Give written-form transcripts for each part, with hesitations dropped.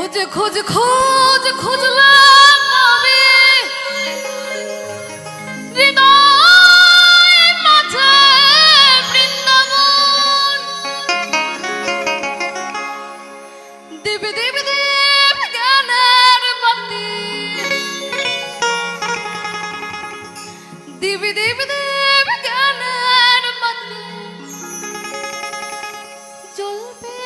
খোঁজ খোঁজ খোঁজ খুঁজলাম পাবে হৃদয় মাঝে বৃন্দাবন দেবে দেবে দেব জ্ঞানের বাতি দেবে দেবে দেব জ্ঞানের বাতি জ্বলবে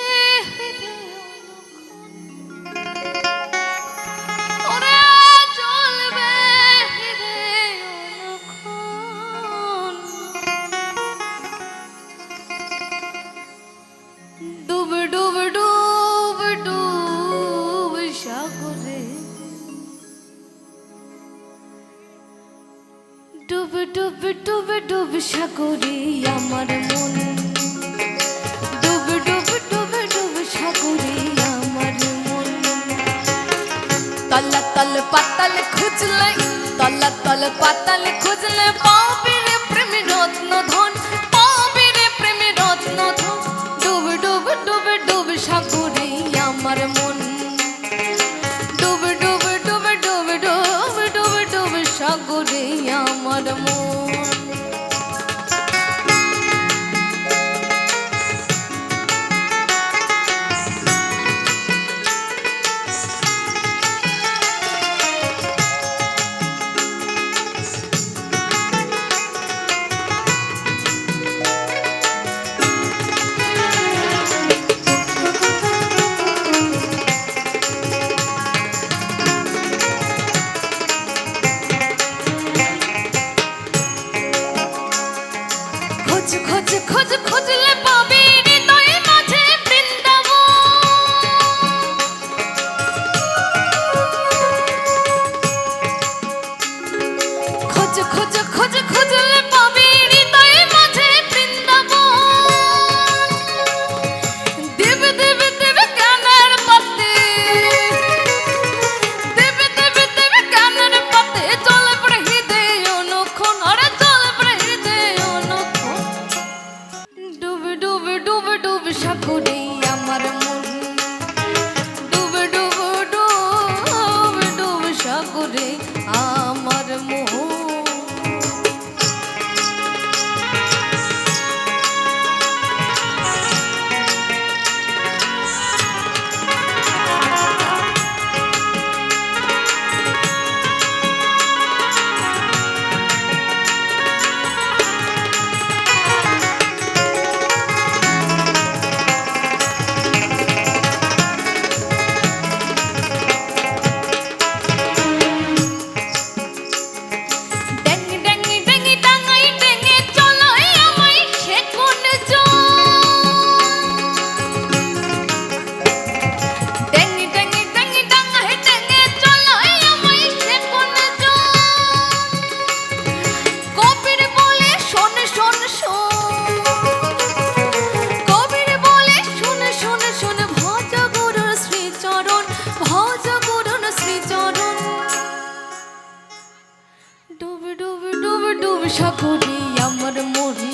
ডুব ডুব ডুব ডুব সাগরে আমার মন ডুব ডুব ডুব ডুব সাগরে আমার মন তলা তল পাতাল খুঁজলে তলা তল পাতাল খুঁজলে পাবে রে প্রেম রত্ন ধন পাবে রে প্রেম রত্ন ধন ডুব ডুব ডুব ডুব সাগরে আমার মন ডুব ডুব ডুব ডুব ডুব ডুব ডুব সাগরে আমার মন খোঁজ খোঁজ খুঁজলে পাবে হৃদয় মাঝে বৃন্দাবন খোঁজ খোঁজ খোঁজ খুঁজলে পাবে হৃদয় মাঝে বৃন্দাবন দেবে দেবে দেবে জ্ঞানের পথে দেবে দেবে দেবে জ্ঞানের পথে চলে পড়ে হৃদয় অনুক্ষণ আরে চলে পড়ে হৃদয় অনুক্ষণ ডুব ডুব ডুব ডুব সাগরে আমার মন ডুব ডুব ডুব ডুব সাগরে আমার মন সাগরে আমার মন